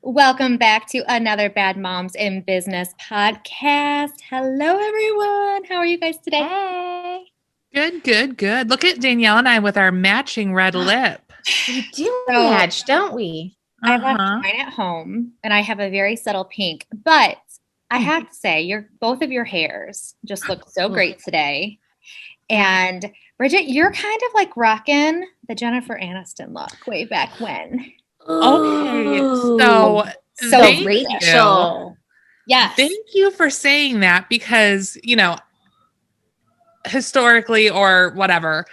Welcome back to another Bad Moms in Business podcast. Hello, everyone. How are you guys today? Hey. Good. Look at Danielle and I with our matching red lip. We do match, don't we? I left mine at home, and I have a very subtle pink. But I have to say, both of your hairs just look so great today. And Bridgette, you're kind of like rocking the Jennifer Aniston look way back when. Okay, so Rachel. Yes. Thank you for saying that because, historically or whatever,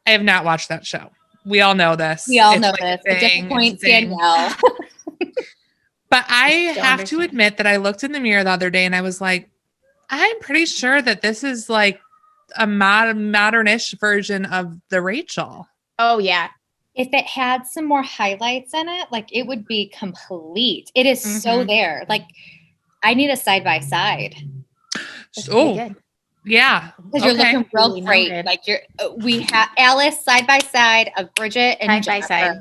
I have not watched that show. We all know this. We all know this. It disappoints Danielle. But I have to admit that I looked in the mirror the other day and I was like, I'm pretty sure that this is like a modernish version of the Rachel. Oh, yeah. If it had some more highlights in it, like it would be complete. It is so there. Like I need a side by side. Oh, yeah. Because you're looking real great. Like we have Alice side by side of Bridgette and side by side.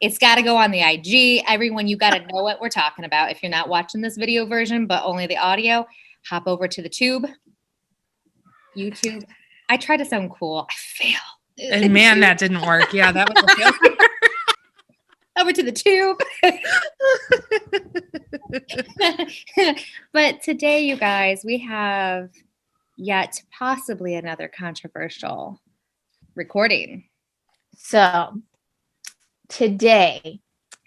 It's got to go on the IG. Everyone, you got to know what we're talking about. If you're not watching this video version, but only the audio, hop over to the YouTube. I try to sound cool. I fail. And man, that didn't work. Yeah, that was a failure. Over to the tube. But today, you guys, we have yet possibly another controversial recording. So today,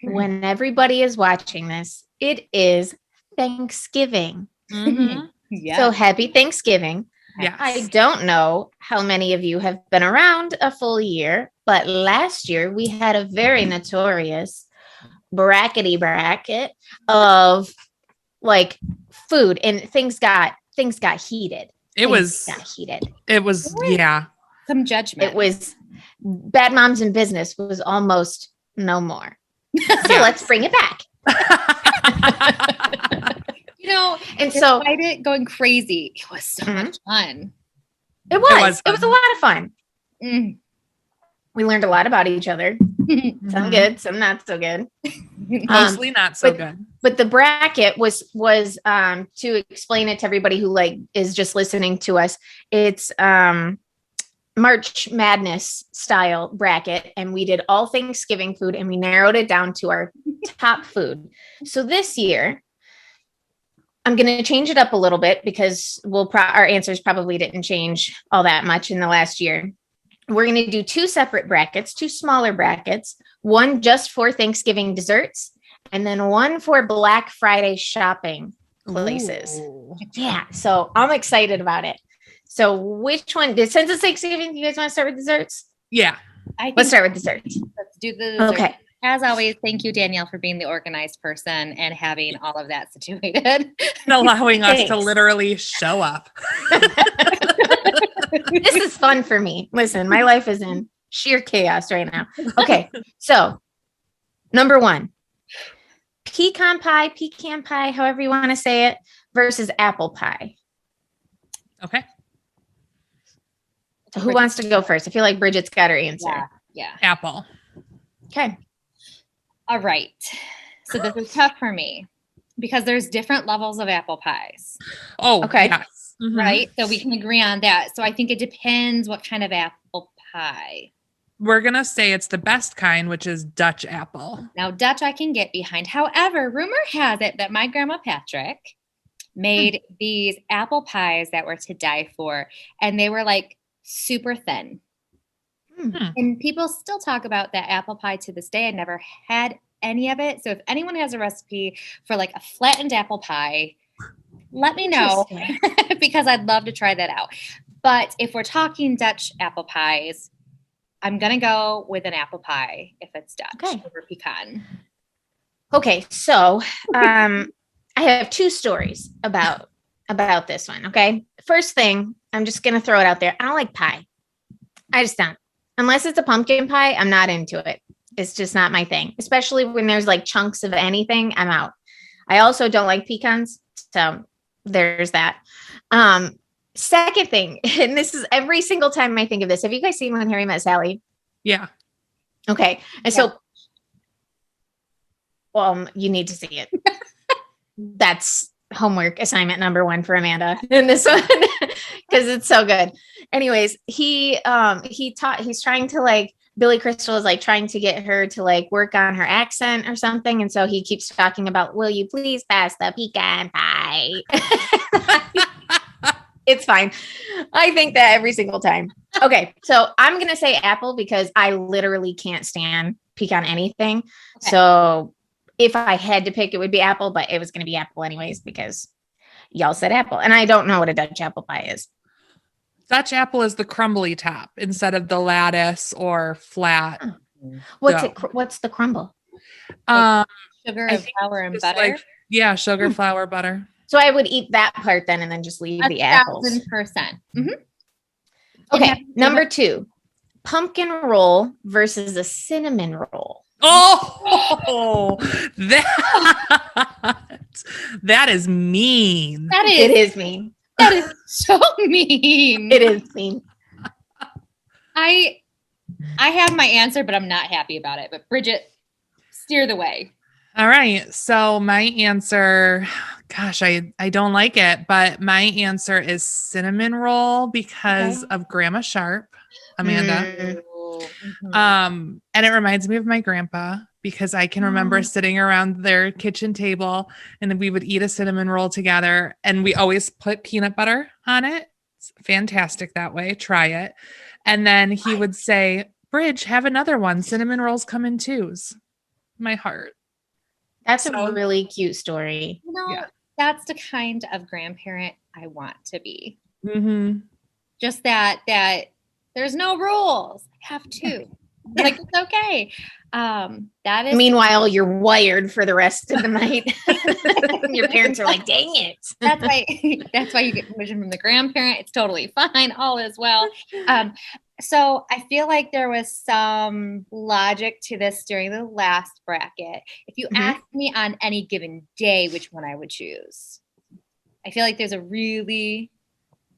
when everybody is watching this, it is Thanksgiving. Yes. So happy Thanksgiving. Yes. I don't know how many of you have been around a full year, but last year we had a very notorious bracket of like food, and things got heated. It was yeah. Some judgment. It was Bad Moms in Business was almost no more. So let's bring it back. And so it going crazy. It was so much fun. It was a lot of fun. We learned a lot about each other. Some good, some not so good. Mostly not so good. But the bracket was to explain it to everybody who is just listening to us. It's March Madness style bracket, and we did all Thanksgiving food, and we narrowed it down to our top food. So this year, I'm going to change it up a little bit because our answers probably didn't change all that much in the last year. We're going to do two separate brackets, two smaller brackets, one just for Thanksgiving desserts, and then one for Black Friday shopping places. Ooh. Yeah. So I'm excited about it. So which one, since it's Thanksgiving, you guys want to start with desserts? Yeah. Let's start with desserts. Let's do the desserts. Okay. As always, thank you, Danielle, for being the organized person and having all of that situated. And allowing us to literally show up. This is fun for me. Listen, my life is in sheer chaos right now. Okay. So, number one, pecan pie, however you want to say it, versus apple pie. Okay. So who wants to go first? I feel like Bridgette's got her answer. Yeah. Apple. Okay. All right. So this is tough for me because there's different levels of apple pies. Oh, okay. Yes. Mm-hmm. Right. So we can agree on that. So I think it depends what kind of apple pie. We're going to say it's the best kind, which is Dutch apple. Now, Dutch I can get behind. However, rumor has it that my grandma Patrick made these apple pies that were to die for, and they were like super thin. And people still talk about that apple pie to this day. I never had any of it. So if anyone has a recipe for like a flattened apple pie, let me know because I'd love to try that out. But if we're talking Dutch apple pies, I'm going to go with an apple pie if it's Dutch over pecan. Okay. So I have two stories about this one. Okay. First thing, I'm just going to throw it out there. I don't like pie. I just don't. Unless it's a pumpkin pie, I'm not into it. It's just not my thing, especially when there's like chunks of anything. I'm out. I also don't like pecans. So there's that. Second thing, and this is every single time I think of this. Have you guys seen When Harry Met Sally? Yeah. Okay. And so You need to see it. That's homework assignment number 1 for Amanda in this one because it's so good. Anyways, he's trying to like, Billy Crystal is like trying to get her to like work on her accent or something. And so he keeps talking about, will you please pass the pecan pie? It's fine. I think that every single time. Okay. So I'm going to say apple because I literally can't stand pecan anything. Okay. So if I had to pick, it would be apple, but it was going to be apple anyways, because y'all said apple and I don't know what a Dutch apple pie is. Dutch apple is the crumbly top instead of the lattice or flat. What's the crumble? Sugar and flour and butter. Like, sugar, flour, butter. So I would eat that part then and then just leave the apples. 1,000%. Mm-hmm. Okay, number 2, pumpkin roll versus a cinnamon roll. Oh, that is mean. It is mean. That is so mean. It is mean. I have my answer, but I'm not happy about it. But Bridgette, steer the way. All right. So my answer, gosh, I don't like it, but my answer is cinnamon roll because of Grandma Sharp, Amanda. Mm-hmm. And it reminds me of my grandpa because I can remember sitting around their kitchen table and we would eat a cinnamon roll together and we always put peanut butter on it. It's fantastic that way. Try it. And then he would say, Bridge, have another one. Cinnamon rolls come in twos. My heart. That's a really cute story. That's the kind of grandparent I want to be. Mm-hmm. Just that there's no rules. I have to. Like, it's okay. That is. Meanwhile, you're wired for the rest of the night. Your parents are like, dang it. That's why you get permission from the grandparent. It's totally fine. All is well. So I feel like there was some logic to this during the last bracket. If you asked me on any given day which one I would choose, I feel like there's a really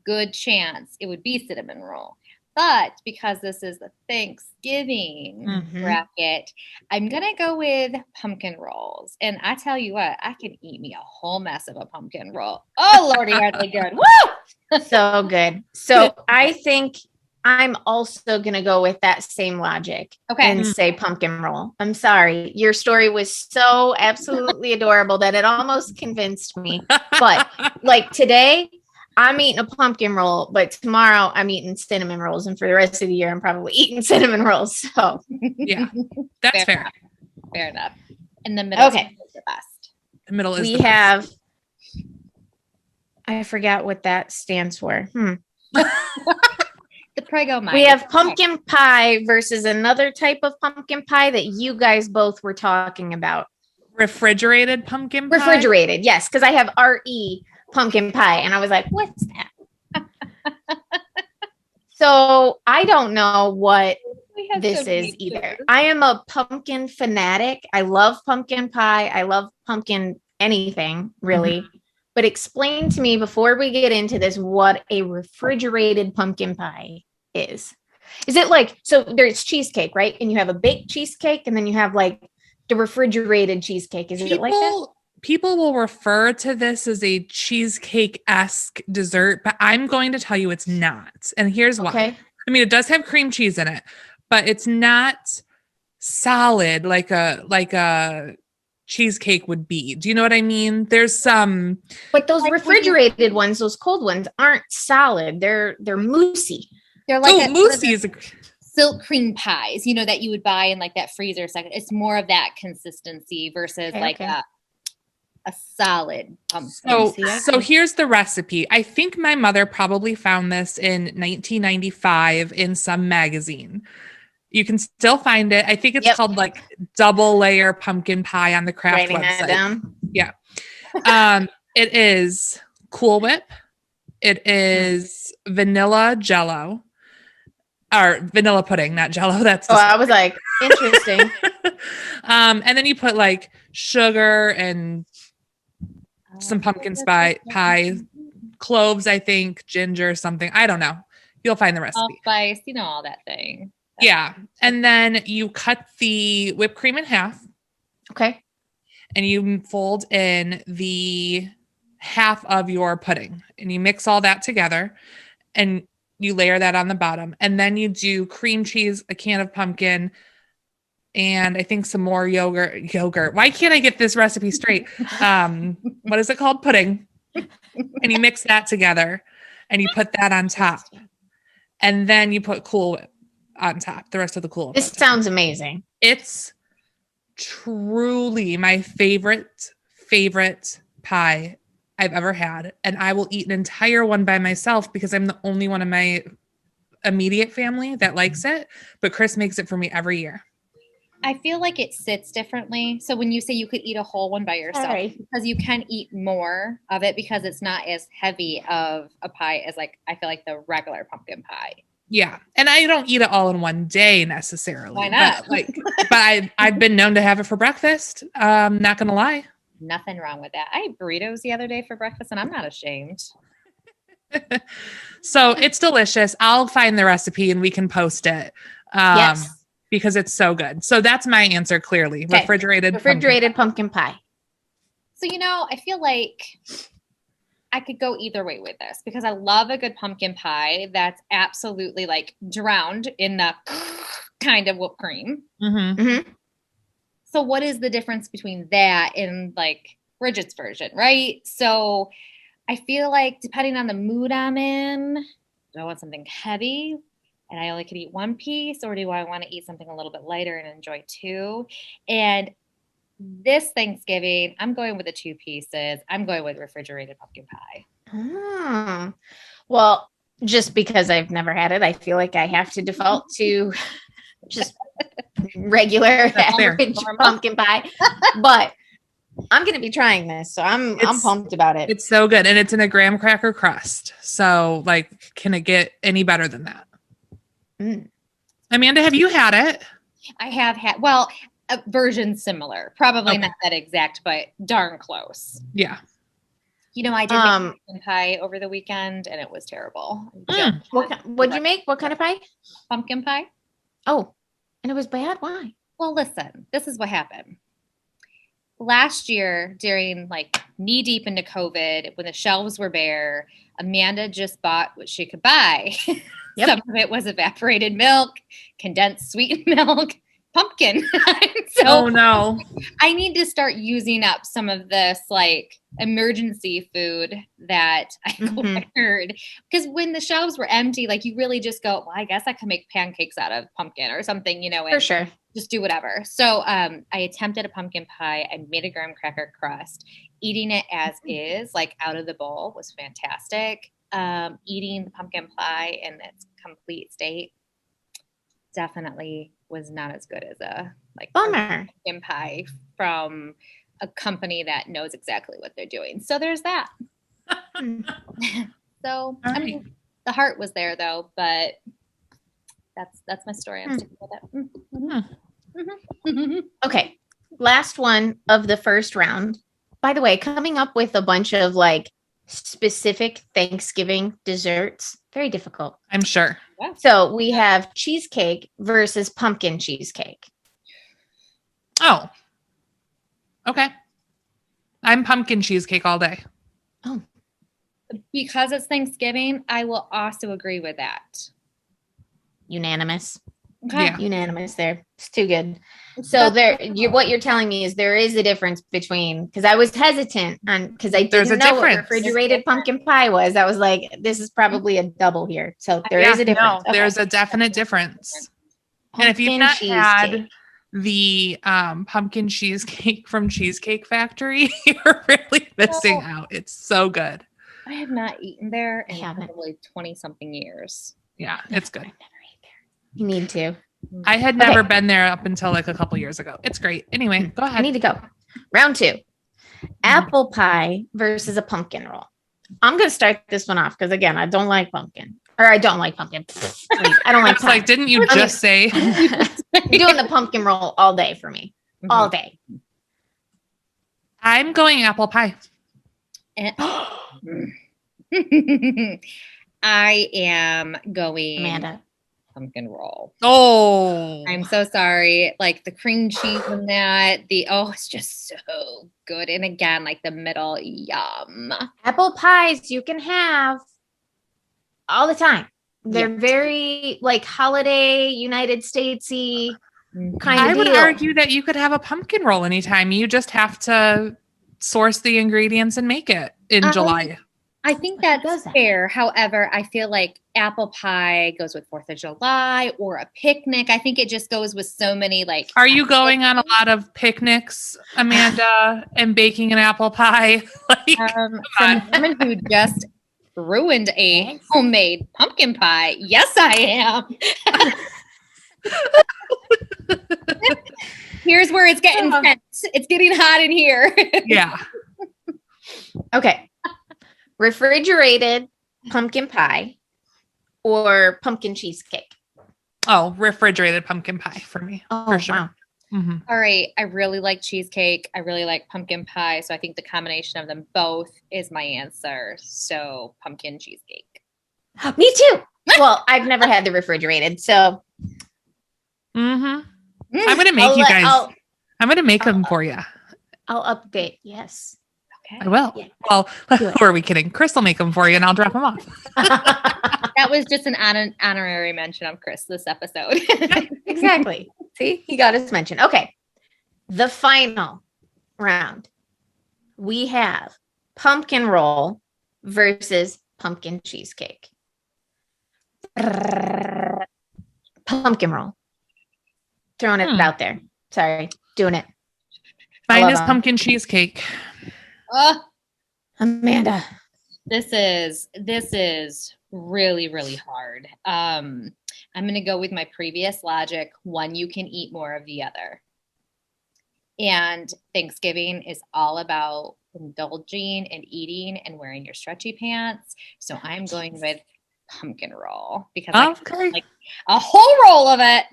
good chance it would be cinnamon roll. But because this is the Thanksgiving bracket, I'm going to go with pumpkin rolls. And I tell you what, I can eat me a whole mess of a pumpkin roll. Oh, Lordy, are they good. Woo! So good. So I think I'm also going to go with that same logic and say pumpkin roll. I'm sorry. Your story was so absolutely adorable that it almost convinced me. But like today, I'm eating a pumpkin roll, but tomorrow I'm eating cinnamon rolls. And for the rest of the year, I'm probably eating cinnamon rolls. So yeah, that's fair. Fair enough. In the middle is the best. The middle is we have, I forgot what that stands for. The Prego Mine. We have pumpkin pie versus another type of pumpkin pie that you guys both were talking about. Refrigerated pumpkin pie? Refrigerated, yes. Because I have RE pumpkin pie. And I was like, what's that? So I don't know what this is either. I am a pumpkin fanatic. I love pumpkin pie. I love pumpkin anything, really. But explain to me before we get into this what a refrigerated pumpkin pie is. Is it like, so there's cheesecake, right? And you have a baked cheesecake and then you have like the refrigerated cheesecake. Is it like that? People will refer to this as a cheesecake-esque dessert, but I'm going to tell you it's not. And here's why. Okay. I mean, it does have cream cheese in it, but it's not solid like a cheesecake would be. Do you know what I mean? There's some, but those refrigerated ones, those cold ones aren't solid. They're moussey. They're like moussey is silk cream pies, you know, that you would buy in like that freezer section. It's more of that consistency versus a solid pumpkin. So here's the recipe. I think my mother probably found this in 1995 in some magazine. You can still find it. I think it's called like double layer pumpkin pie on the Kraft website. That down. Yeah. It is Cool Whip. It is vanilla jello or vanilla pudding, not jello. That's I was like, interesting. And then you put like sugar and some pumpkin pie, cloves, I think, ginger, something. I don't know. You'll find the recipe. Allspice, you know, all that thing. Yeah. And then you cut the whipped cream in half. Okay. and you fold in the half of your pudding, and you mix all that together, and you layer that on the bottom. And then you do cream cheese, a can of pumpkin, and I think some more yogurt. Why can't I get this recipe straight? What is it called? Pudding. And you mix that together and you put that on top. And then you put Cool Whip on top, the rest of the Cool Whip. This sounds amazing. It's truly my favorite pie I've ever had. And I will eat an entire one by myself because I'm the only one in my immediate family that likes it. But Chris makes it for me every year. I feel like it sits differently. So when you say you could eat a whole one by yourself, because you can eat more of it because it's not as heavy of a pie as like, I feel like the regular pumpkin pie. Yeah. And I don't eat it all in one day necessarily. Why not? But I've been known to have it for breakfast. Not going to lie. Nothing wrong with that. I ate burritos the other day for breakfast and I'm not ashamed. So it's delicious. I'll find the recipe and we can post it. Yes. Because it's so good. So that's my answer, clearly. Okay. Refrigerated pumpkin pie. So, I feel like I could go either way with this because I love a good pumpkin pie that's absolutely like drowned in the kind of whipped cream. Mm-hmm. Mm-hmm. So what is the difference between that and like Bridgette's version, right? So I feel like depending on the mood I'm in, do I want something heavy and I only could eat one piece, or do I want to eat something a little bit lighter and enjoy two? And this Thanksgiving, I'm going with the 2 pieces. I'm going with refrigerated pumpkin pie. Well, just because I've never had it, I feel like I have to default to just regular average pumpkin pie. But I'm going to be trying this, so I'm pumped about it. It's so good, and it's in a graham cracker crust. So, like, can it get any better than that? Amanda, have you had it? I have had, well, a version similar. Probably not that exact, but darn close. Yeah. I did make pumpkin pie over the weekend, and it was terrible. What'd you make? What kind of pie? Pumpkin pie. Oh, and it was bad? Why? Well, listen, this is what happened. Last year, during like knee deep into COVID, when the shelves were bare, Amanda just bought what she could buy. Yep. Some of it was evaporated milk, condensed sweetened milk, pumpkin. So oh no. I need to start using up some of this like emergency food that I acquired. Because when the shelves were empty, like you really just go, well, I guess I could make pancakes out of pumpkin or something, and for sure. Just do whatever. So I attempted a pumpkin pie. I made a graham cracker crust. Eating it as is, like out of the bowl, was fantastic. Eating the pumpkin pie in its complete state definitely was not as good as a pumpkin pie from a company that knows exactly what they're doing. So there's that. So I mean, the heart was there though, but that's my story. I'm sticking with it. Okay, last one of the first round. By the way, coming up with a bunch of like specific Thanksgiving desserts, very difficult, I'm sure. Yeah. So we have cheesecake versus pumpkin cheesecake. Oh, okay. I'm pumpkin cheesecake all day. Oh, because it's Thanksgiving, I will also agree with that. Unanimous. Okay. Yeah. Unanimous there. It's too good. So what you're telling me is there is a difference between, because I was hesitant on, because I didn't know what refrigerated pumpkin pie was. I was like, this is probably a double here. So there is a difference. No, there's a definite difference. And if you've not had the pumpkin cheesecake from Cheesecake Factory, you're really missing out. It's so good. I have not eaten there in probably 20 something years. Yeah, it's good. You need to. I had never been there up until like a couple years ago. It's great. Anyway, go ahead. I need to go. Round 2. Apple pie versus a pumpkin roll. I'm going to start this one off because, again, I don't like pumpkin. Or I don't like pumpkin. I don't like pie. Like, didn't you just say? You're doing the pumpkin roll all day for me. All day. I'm going apple pie. I am going Amanda. pumpkin roll. Oh, I'm so sorry. Like the cream cheese in that, it's just so good. And again, like the middle, yum. Apple pies you can have all the time. They're very like holiday United Statesy kind of I would deal. argue that you could have a pumpkin roll anytime. You just have to source the ingredients and make it in July. I think that's fair. However, I feel like apple pie goes with 4th of July or a picnic. I think it just goes with so many like. Are you going on a lot of picnics, Amanda, and baking an apple pie? From someone who just ruined a homemade pumpkin pie. Yes, I am. Here's where it's getting tense. It's getting hot in here. Yeah. Okay. Refrigerated pumpkin pie or pumpkin cheesecake? Oh, refrigerated pumpkin pie for me. For sure. Wow. Mm-hmm. All right. I really like cheesecake. I really like pumpkin pie. So I think the combination of them both is my answer. So pumpkin cheesecake. Me too. Well, I've never had the refrigerated. So I'm going to make I'm going to make them for you. I'll update. Yes. I will. Yeah. Well, who are we kidding? Chris will make them for you and I'll drop them off. That was just an honorary mention of Chris this episode. Exactly. See, he got his mention. Okay. The final round. We have pumpkin roll versus pumpkin cheesecake. Pumpkin roll. Throwing it out there. Sorry. Doing it. Mine is pumpkin cheesecake. Amanda. This is really, really hard. I'm going to go with my previous logic. One, you can eat more of the other. And Thanksgiving is all about indulging and eating and wearing your stretchy pants. So I'm going with pumpkin roll because I like a whole roll of it.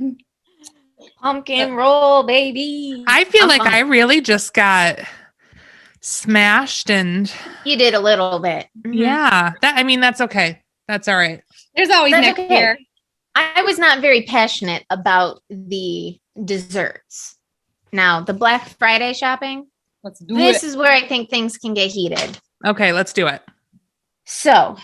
Pumpkin roll, baby. I feel like I really just got smashed and you did a little bit. Yeah. That's okay. That's all right. There's always next year. I was not very passionate about the desserts. Now, the Black Friday shopping. This is where I think things can get heated. Okay, let's do it. So,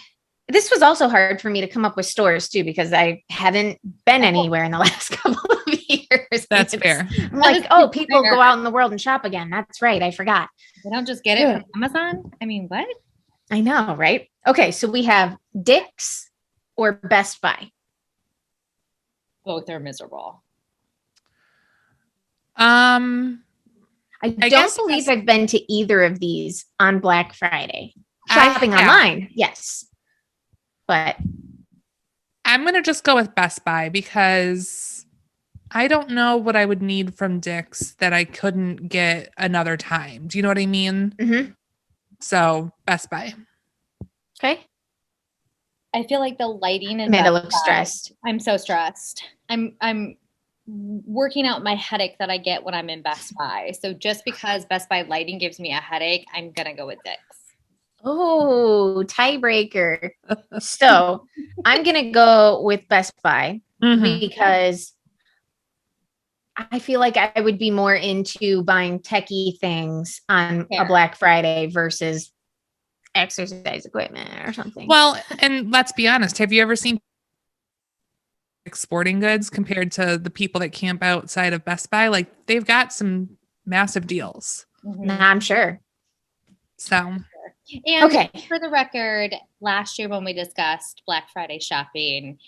this was also hard for me to come up with stores too, because I haven't been anywhere in the last couple of years. That's fair. I'm like, people go out in the world and shop again. That's right. I forgot. They don't just get it from Amazon. I mean, what? I know, right? Okay, so we have Dick's or Best Buy. Both are miserable. I don't believe I've been to either of these on Black Friday. Shopping online, yes. But I'm going to just go with Best Buy because I don't know what I would need from Dick's that I couldn't get another time. Do you know what I mean? Mm-hmm. So Best Buy. Okay. I feel like the lighting is. Amanda looks stressed. I'm so stressed. I'm working out my headache that I get when I'm in Best Buy. So just because Best Buy lighting gives me a headache, I'm gonna go with Dick's. Oh, tiebreaker. So I'm gonna go with Best Buy because I feel like I would be more into buying techie things on a Black Friday versus exercise equipment or something. Well, and let's be honest. Have you ever seen sporting goods compared to the people that camp outside of Best Buy? Like they've got some massive deals. I'm sure. So, and for the record, last year when we discussed Black Friday shopping,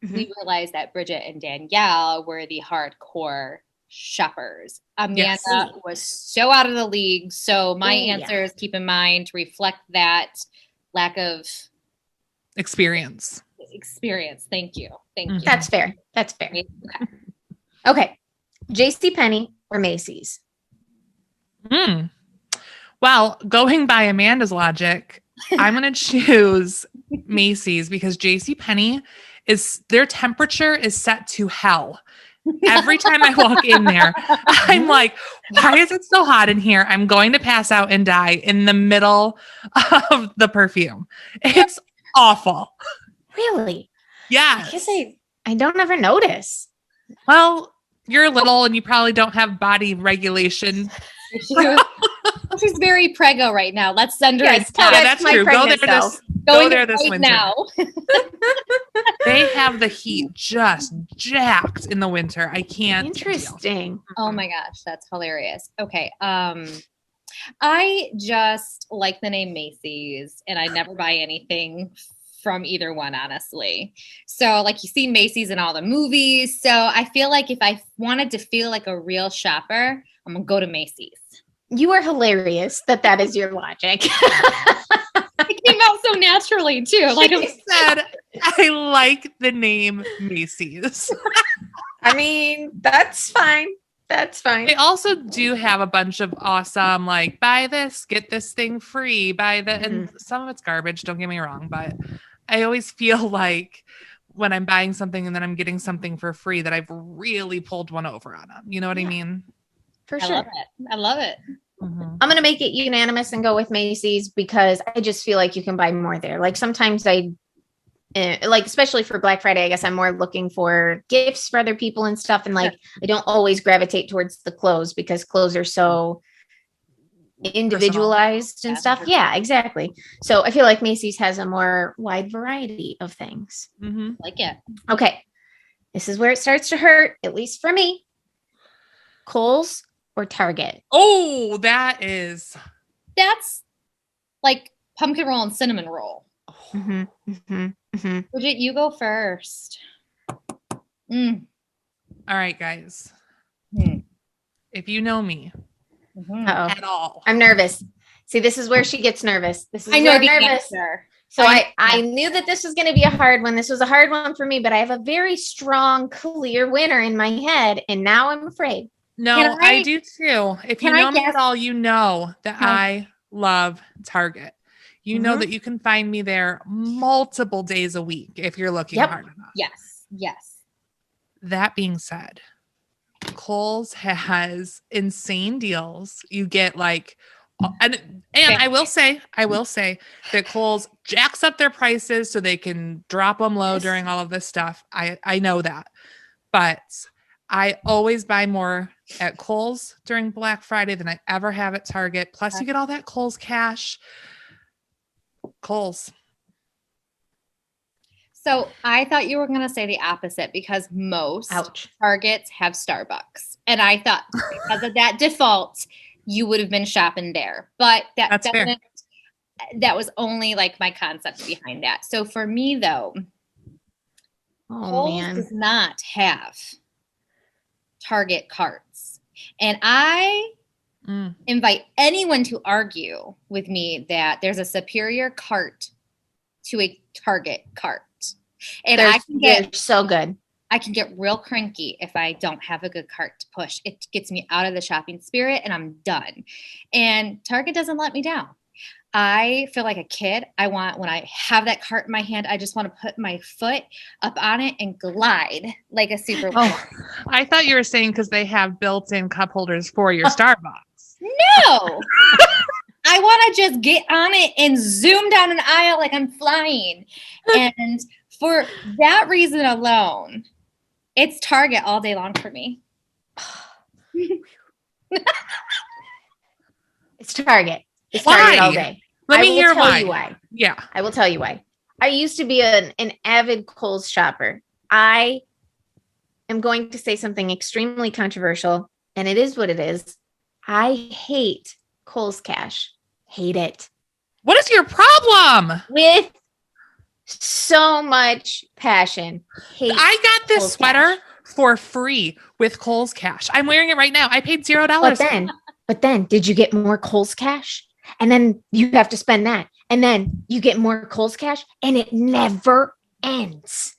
we realized that Bridgette and Danielle were the hardcore shoppers. Amanda was so out of the league. So my answers, keep in mind, reflect that lack of experience. Thank you. That's fair. Okay. JCPenney or Macys? Well, going by Amanda's logic, I'm going to choose Macys because JCPenney their temperature is set to hell. Every time I walk in there, I'm like, why is it so hot in here? I'm going to pass out and die in the middle of the perfume. It's awful. Really? Yeah. I guess I I don't ever notice. Well, you're little and you probably don't have body regulation. She's very prego right now. Let's send her. Yes, yeah, that's true. Go there this winter. Now. They have the heat just jacked in the winter. I can't. Interesting. Oh my gosh, that's hilarious. Okay. I just like the name Macys, and I never buy anything from either one, honestly. So like you see Macys in all the movies. So I feel like if I wanted to feel like a real shopper, I'm going to go to Macys. You are hilarious that is your logic. It came out so naturally too. Like I said, I like the name Macys. I mean, that's fine. That's fine. They also do have a bunch of awesome, like, buy this, get this thing free, and some of it's garbage, don't get me wrong, but I always feel like when I'm buying something and then I'm getting something for free that I've really pulled one over on them. You know what I mean? For sure. I love it. Mm-hmm. I'm going to make it unanimous and go with Macys because I just feel like you can buy more there. Like sometimes especially for Black Friday, I guess I'm more looking for gifts for other people and stuff. And I don't always gravitate towards the clothes because clothes are so individualized and stuff. Yeah, exactly. So I feel like Macys has a more wide variety of things. Mm-hmm. Like it. Okay. This is where it starts to hurt, at least for me. Kohls or Target? Oh, that's like pumpkin roll and cinnamon roll. Mm-hmm, mm-hmm, mm-hmm. Bridgette, you go first. All right, guys. If you know me at all. I'm nervous. See, this is where she gets nervous. I know the answer. So I knew that this was going to be a hard one. This was a hard one for me, but I have a very strong, clear winner in my head, and now I'm afraid. No, I do too. If you know me at all, you know that I love Target. You know that you can find me there multiple days a week if you're looking hard enough. Yes. That being said, Kohls has insane deals. You get like, and I will say that Kohls jacks up their prices so they can drop them low during all of this stuff. I know that, but I always buy more at Kohls during Black Friday than I ever have at Target. Plus, you get all that Kohls cash. Kohls. So I thought you were going to say the opposite because most Targets have Starbucks. And I thought because of that default, you would have been shopping there. But that was only like my concept behind that. So for me though, Kohls does not have Target carts. And I invite anyone to argue with me that there's a superior cart to a Target cart. And they're so good. I can get real cranky if I don't have a good cart to push. It gets me out of the shopping spirit and I'm done. And Target doesn't let me down. I feel like a kid. When I have that cart in my hand, I just want to put my foot up on it and glide like a superwoman. I thought you were saying because they have built-in cup holders for your Starbucks. No. I want to just get on it and zoom down an aisle like I'm flying. And for that reason alone, it's Target all day long for me. It's Target. It's Target all day. Let me hear why. Why. Yeah. I will tell you why. I used to be an avid Kohls shopper. I am going to say something extremely controversial, and it is what it is. I hate Kohls cash. Hate it. What is your problem? With so much passion. I got this sweater for free with Kohls cash. I'm wearing it right now. I paid $0. But then did you get more Kohls cash? And then you have to spend that. And then you get more Kohls cash and it never ends.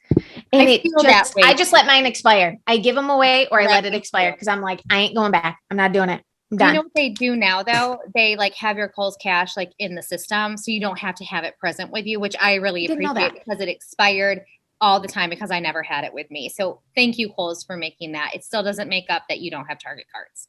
And I just let mine expire. I give them away or I let it expire because I'm like, I ain't going back. I'm not doing it. I'm done. You know what they do now though? They like have your Kohls cash like in the system. So you don't have to have it present with you, which I really appreciate because it expired all the time because I never had it with me. So thank you, Kohls, for making that. It still doesn't make up that you don't have Target cards.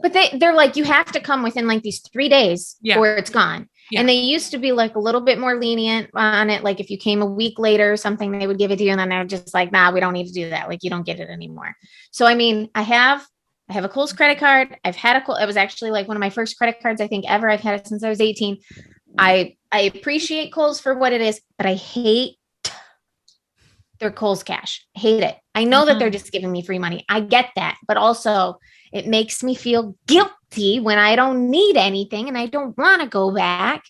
But they're like, you have to come within like these 3 days or it's gone. Yeah. And they used to be like a little bit more lenient on it. Like if you came a week later or something, they would give it to you. And then they're just like, nah, we don't need to do that. Like you don't get it anymore. So, I mean, I have a Kohls credit card. I've had it was actually like one of my first credit cards, I think ever. I've had it since I was 18. I appreciate Kohls for what it is, but I hate their Kohls cash. Hate it. I know that they're just giving me free money. I get that, but also it makes me feel guilty when I don't need anything and I don't want to go back.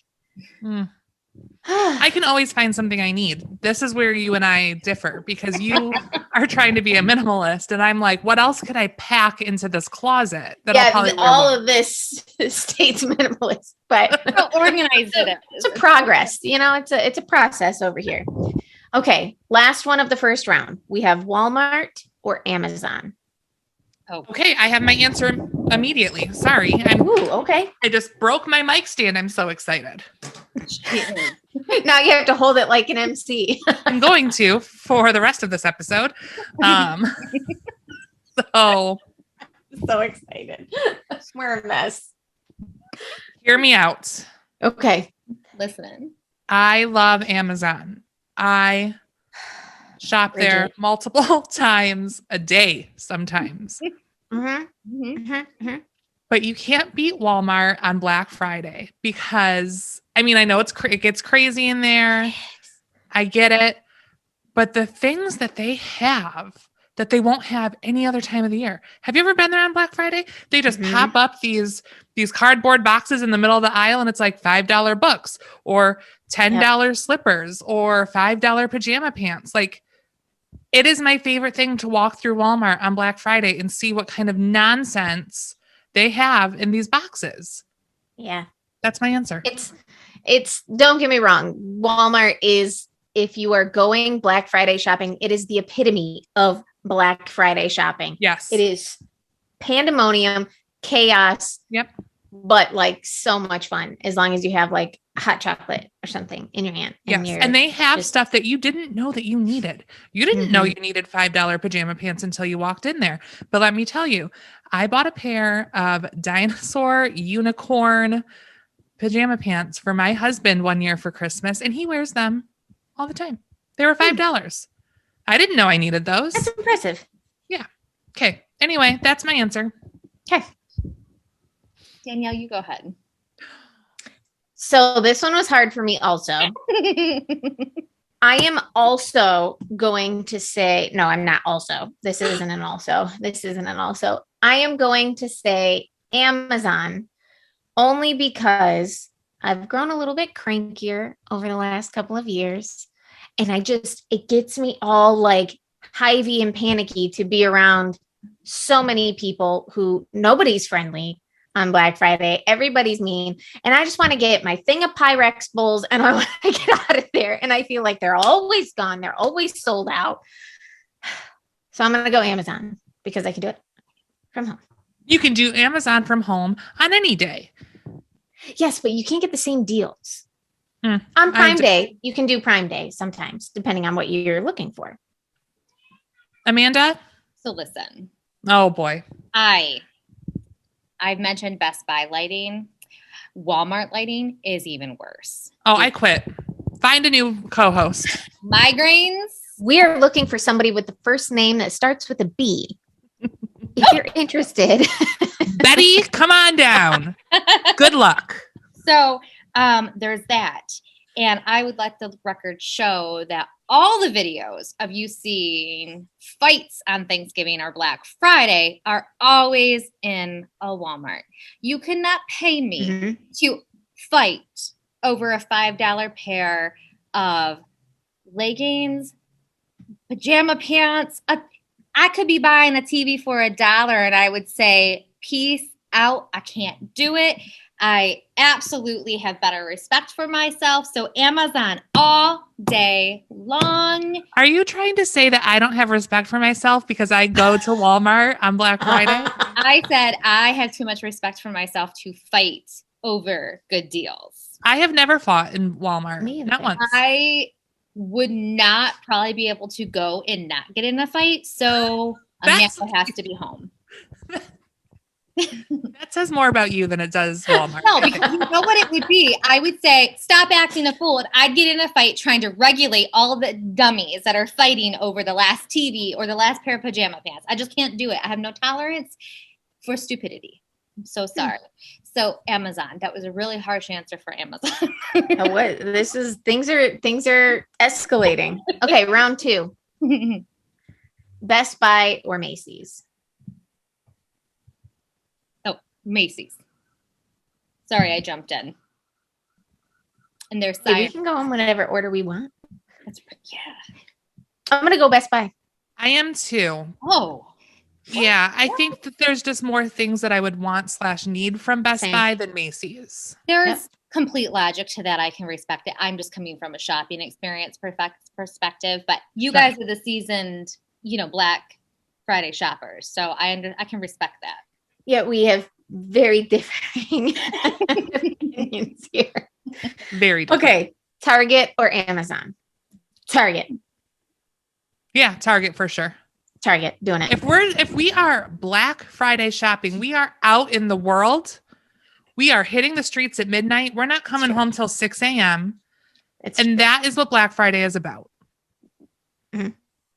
I can always find something I need. This is where you and I differ because you are trying to be a minimalist and I'm like, what else could I pack into this closet? All of this states minimalist, but how organized it is. It's a progress. It's a process over here. Okay. Last one of the first round. We have Walmart or Amazon. Oh, okay. I have my answer immediately. Sorry. Okay. I just broke my mic stand. I'm so excited. Now you have to hold it like an MC. I'm going to for the rest of this episode. So excited. We're a mess. Hear me out. Okay. Listening. I love Amazon. I shop there multiple times a day sometimes. But you can't beat Walmart on Black Friday because, I mean, I know it gets crazy in there. I get it. But the things that they have that they won't have any other time of the year. Have you ever been there on Black Friday? They just pop up these cardboard boxes in the middle of the aisle and it's like $5 books or $10 slippers or $5 pajama pants. Like, it is my favorite thing to walk through Walmart on Black Friday and see what kind of nonsense they have in these boxes. Yeah. That's my answer. It's don't get me wrong. Walmart is, if you are going Black Friday shopping, it is the epitome of Black Friday shopping. Yes. It is pandemonium, chaos. Yep. But like so much fun as long as you have like hot chocolate or something in your hand. And they have stuff that you didn't know that you needed. You didn't know you needed $5 pajama pants until you walked in there. But let me tell you, I bought a pair of dinosaur unicorn pajama pants for my husband one year for Christmas, and he wears them all the time. They were $5. I didn't know I needed those. That's impressive. Yeah. Okay. Anyway, that's my answer. Okay. Danielle, you go ahead. So this one was hard for me also. I am also going to say, no, I'm not also. This isn't an also. I am going to say Amazon only because I've grown a little bit crankier over the last couple of years. And it gets me all like hivey and panicky to be around so many people who nobody's friendly on Black Friday. Everybody's mean. And I just want to get my thing of Pyrex bowls and I want to get out of there. And I feel like they're always gone. They're always sold out. So I'm going to go Amazon because I can do it from home. You can do Amazon from home on any day. Yes, but you can't get the same deals. On Prime Day, you can do Prime Day sometimes, depending on what you're looking for. Amanda? So listen. Oh, boy. I've mentioned Best Buy lighting. Walmart lighting is even worse. Oh, I quit. Find a new co-host. Migraines. We are looking for somebody with the first name that starts with a B. If you're interested. Betty, come on down. Good luck. So there's that. And I would let the record show that all the videos of you seeing fights on Thanksgiving or Black Friday are always in a Walmart. You cannot pay me to fight over a $5 pair of leggings, pajama pants. I could be buying a TV for $1 and I would say, peace out. I can't do it. I absolutely have better respect for myself. So Amazon all day long. Are you trying to say that I don't have respect for myself because I go to Walmart on Black Friday? I said I have too much respect for myself to fight over good deals. I have never fought in Walmart. Not once. I would not probably be able to go and not get in a fight. So Amanda has to be home. That says more about you than it does Walmart. No, because you know what it would be? I would say, stop acting a fool. And I'd get in a fight trying to regulate all the dummies that are fighting over the last TV or the last pair of pajama pants. I just can't do it. I have no tolerance for stupidity. I'm so sorry. So Amazon, that was a really harsh answer for Amazon. What? Things are escalating. Okay, round 2. Best Buy or Macy's? Macys. Sorry, I jumped in. And their Yeah, we can go in whatever order we want. Yeah. I'm gonna go Best Buy. I am too. Oh. Yeah, I think that there's just more things that I would want / need from Best Same. Buy than Macy's. There's complete logic to that. I can respect it. I'm just coming from a shopping experience perspective, but you guys are the seasoned, Black Friday shoppers. So I can respect that. Yeah, we have very differing opinions here. Very different. Okay, Target or Amazon? Target. Yeah, Target for sure. Target, doing it. If we are Black Friday shopping, we are out in the world. We are hitting the streets at midnight. We're not coming home till 6 a.m. And that is what Black Friday is about. Mm-hmm.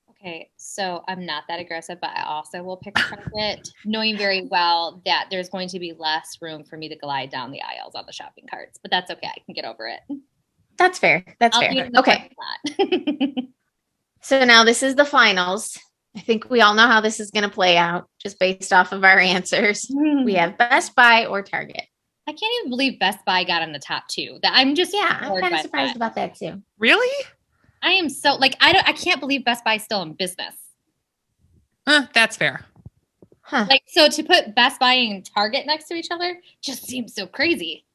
Okay, so I'm not that aggressive, but I also will pick Target, knowing very well that there's going to be less room for me to glide down the aisles on the shopping carts. But that's okay. I can get over it. That's fair. That's fair. Okay. So now this is the finals. I think we all know how this is going to play out just based off of our answers. We have Best Buy or Target. I can't even believe Best Buy got in the top 2. That I'm kind of surprised about that too. Really? I am so I can't believe Best Buy is still in business. That's fair. Huh. So to put Best Buy and Target next to each other just seems so crazy.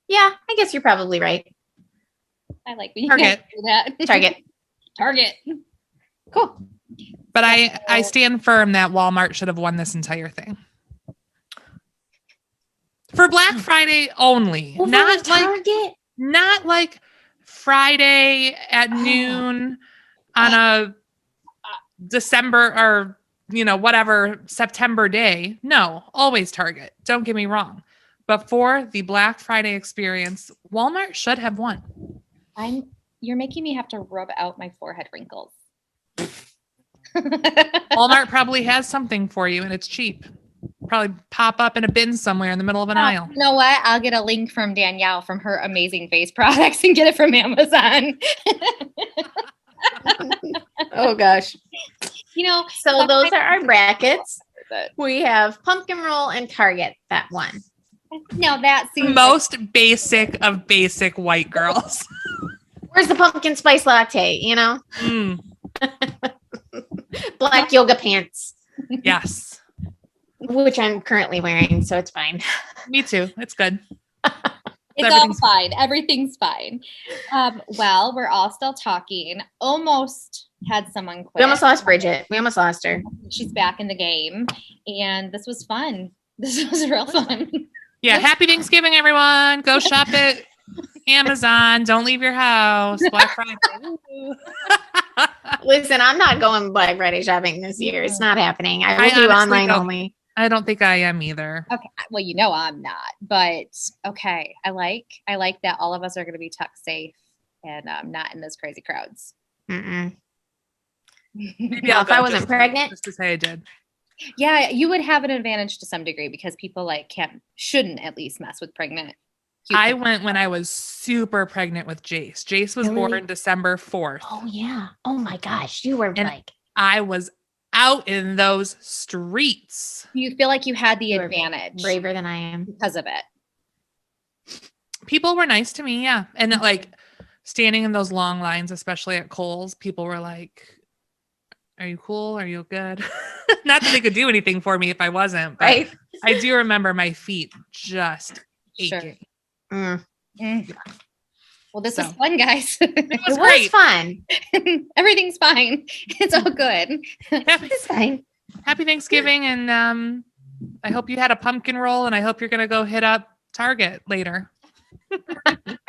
Yeah, I guess you're probably right. I like when you Target. do that. Target. Cool. But I stand firm that Walmart should have won this entire thing. For Black Friday only. Not Target. Not like Friday at noon on a December or, whatever September day. No, always Target. Don't get me wrong. But for the Black Friday experience, Walmart should have won. You're making me have to rub out my forehead wrinkles. Walmart probably has something for you and it's cheap. Probably pop up in a bin somewhere in the middle of an aisle. You know what? I'll get a link from Danielle from her amazing face products and get it from Amazon. Oh gosh. So those are our brackets. We have pumpkin roll and Target that one. No, that seems most basic of basic white girls. Where's the pumpkin spice latte? Black yoga pants. Yes. Which I'm currently wearing, so it's fine. Me too. It's good. It's all fine. Everything's fine. Well, we're all still talking. Almost had someone quit. We almost lost Bridgette. We almost lost her. She's back in the game. And this was fun. This was real fun. Yeah. Happy Thanksgiving, everyone. Go shop at Amazon. Don't leave your house. Black Friday. Listen, I'm not going Black Friday shopping this year. It's not happening. I will do online only. I don't think I am either. Okay. Well, I'm not, but okay. I like that all of us are going to be tucked safe and not in those crazy crowds. Mm-mm. Maybe if I wasn't pregnant, just to say I did. Yeah, you would have an advantage to some degree because people shouldn't at least mess with pregnant. I went when I was super pregnant with Jace. Jace was born December 4th. Oh yeah. Oh my gosh. You were I was out in those streets. You feel like you had the advantage. Braver than I am. Because of it. People were nice to me, yeah. And standing in those long lines, especially at Kohls, people were like, are you cool? Are you good? Not that they could do anything for me if I wasn't, but right. I do remember my feet just aching. Sure. Well, this was fun, guys. It was great. Fun. Everything's fine. It's all good. It's fine. Happy Thanksgiving, and I hope you had a pumpkin roll, and I hope you're going to go hit up Target later.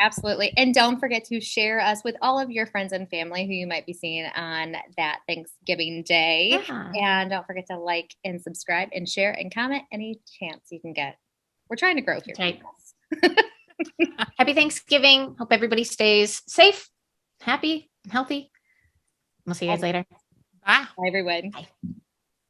Absolutely. And don't forget to share us with all of your friends and family who you might be seeing on that Thanksgiving day. Yeah. And don't forget to like and subscribe and share and comment any chance you can get. We're trying to grow here. Right. Happy Thanksgiving. Hope everybody stays safe, happy, and healthy. We'll see you guys later. Bye. Bye, everyone. Bye.